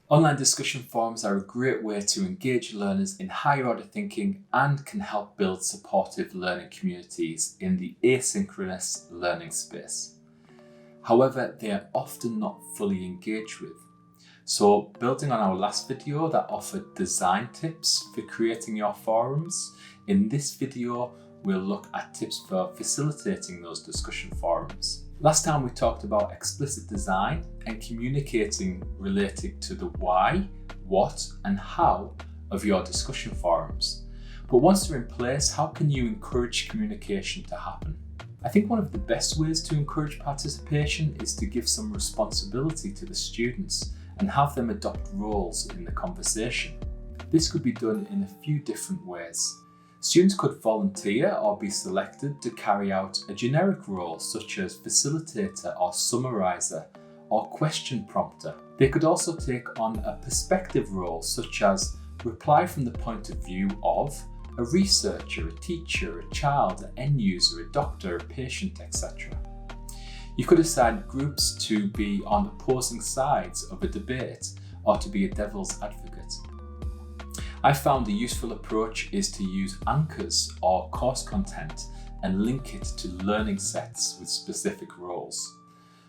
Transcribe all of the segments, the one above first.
Online discussion forums are a great way to engage learners in higher order thinking and can help build supportive learning communities in the asynchronous learning space. However, they are often not fully engaged with. So, building on our last video that offered design tips for creating your forums, in this video we'll look at tips for facilitating those discussion forums. Last time we talked about explicit design and communicating related to the why, what and how of your discussion forums. But once they're in place, how can you encourage communication to happen? I think one of the best ways to encourage participation is to give some responsibility to the students and have them adopt roles in the conversation. This could be done in a few different ways. Students could volunteer or be selected to carry out a generic role such as facilitator or summarizer or question prompter. They could also take on a perspective role such as reply from the point of view of a researcher, a teacher, a child, an end user, a doctor, a patient, etc. You could assign groups to be on opposing sides of a debate or to be a devil's advocate. I found a useful approach is to use anchors or course content and link it to learning sets with specific roles.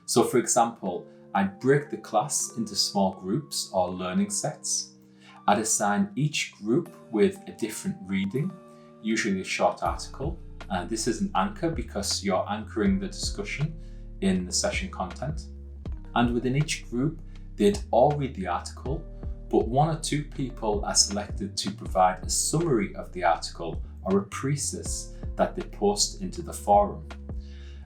So for example, I'd break the class into small groups or learning sets. I'd assign each group with a different reading, usually a short article. And this is an anchor because you're anchoring the discussion in the session content. And within each group, they'd all read the article, but one or two people are selected to provide a summary of the article or a precis that they post into the forum.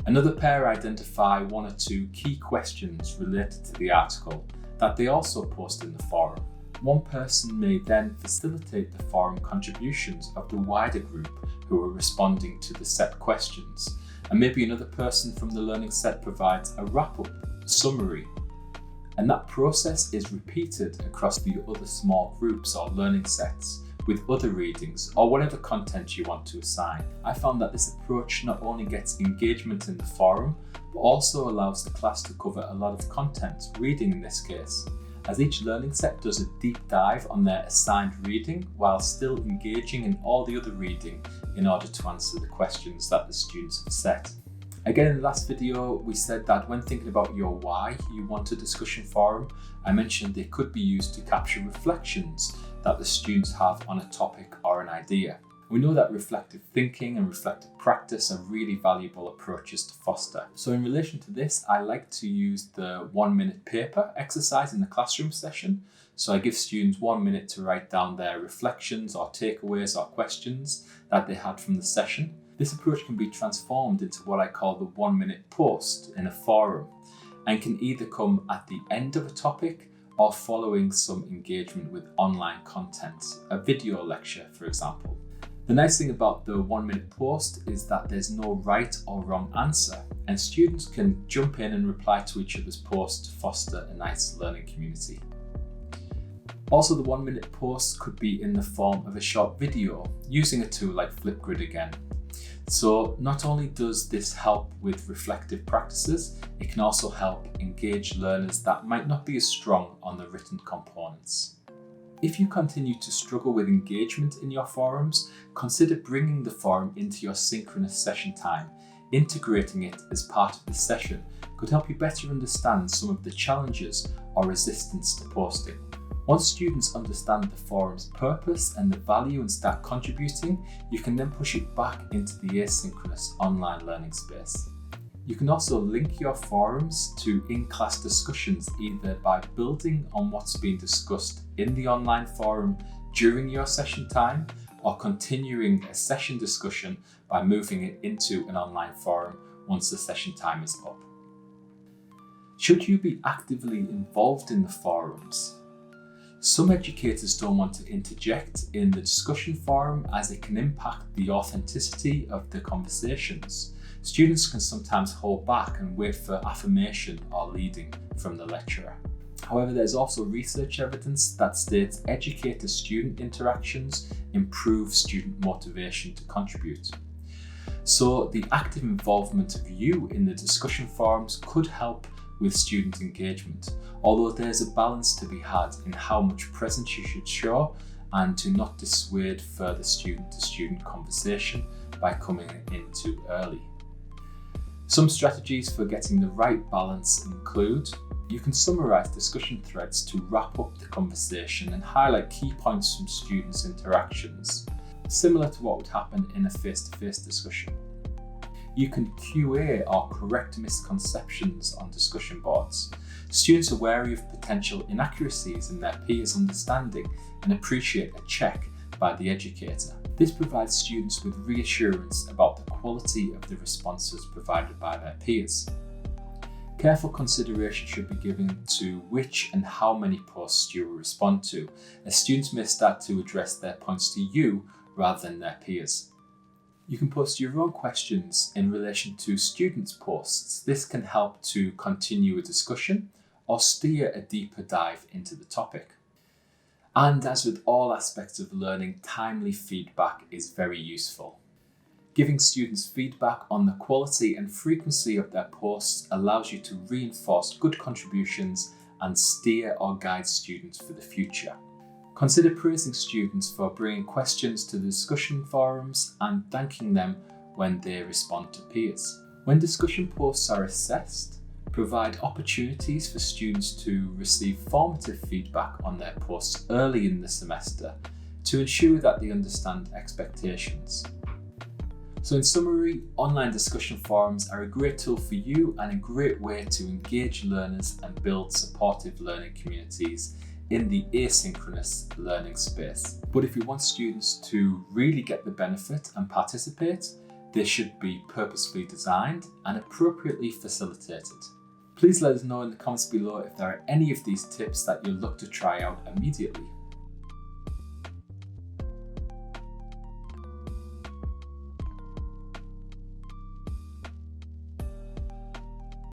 Another pair identify one or two key questions related to the article that they also post in the forum. One person may then facilitate the forum contributions of the wider group who are responding to the set questions, and maybe another person from the learning set provides a wrap-up summary. And that process is repeated across the other small groups or learning sets with other readings or whatever content you want to assign. I found that this approach not only gets engagement in the forum, but also allows the class to cover a lot of content, reading in this case, as each learning set does a deep dive on their assigned reading while still engaging in all the other reading in order to answer the questions that the students have set. Again, in the last video, we said that when thinking about your why you want a discussion forum, I mentioned they could be used to capture reflections that the students have on a topic or an idea. We know that reflective thinking and reflective practice are really valuable approaches to foster. So in relation to this, I like to use the 1 minute paper exercise in the classroom session. So I give students 1 minute to write down their reflections or takeaways or questions that they had from the session. This approach can be transformed into what I call the 1 minute post in a forum and can either come at the end of a topic or following some engagement with online content, a video lecture for example. The nice thing about the 1 minute post is that there's no right or wrong answer and students can jump in and reply to each other's posts to foster a nice learning community. Also, the 1 minute post could be in the form of a short video using a tool like Flipgrid again. So not only does this help with reflective practices, it can also help engage learners that might not be as strong on the written components. If you continue to struggle with engagement in your forums, consider bringing the forum into your synchronous session time. Integrating it as part of the session could help you better understand some of the challenges or resistance to posting. Once students understand the forum's purpose and the value and start contributing, you can then push it back into the asynchronous online learning space. You can also link your forums to in-class discussions either by building on what's being discussed in the online forum during your session time or continuing a session discussion by moving it into an online forum once the session time is up. Should you be actively involved in the forums? Some educators don't want to interject in the discussion forum as it can impact the authenticity of the conversations. Students can sometimes hold back and wait for affirmation or leading from the lecturer. However, there's also research evidence that states educator-student interactions improve student motivation to contribute. So the active involvement of you in the discussion forums could help with student engagement, although there's a balance to be had in how much presence you should show and to not dissuade further student-to-student conversation by coming in too early. Some strategies for getting the right balance include: you can summarise discussion threads to wrap up the conversation and highlight key points from students' interactions, similar to what would happen in a face-to-face discussion. You can QA or correct misconceptions on discussion boards. Students are wary of potential inaccuracies in their peers' understanding and appreciate a check by the educator. This provides students with reassurance about the quality of the responses provided by their peers. Careful consideration should be given to which and how many posts you will respond to, as students may start to address their points to you rather than their peers. You can post your own questions in relation to students' posts. This can help to continue a discussion or steer a deeper dive into the topic. And as with all aspects of learning, timely feedback is very useful. Giving students feedback on the quality and frequency of their posts allows you to reinforce good contributions and steer or guide students for the future. Consider praising students for bringing questions to the discussion forums and thanking them when they respond to peers. When discussion posts are assessed, provide opportunities for students to receive formative feedback on their posts early in the semester to ensure that they understand expectations. So in summary, online discussion forums are a great tool for you and a great way to engage learners and build supportive learning communities in the asynchronous learning space. But if you want students to really get the benefit and participate, they should be purposefully designed and appropriately facilitated. Please let us know in the comments below if there are any of these tips that you'll look to try out immediately.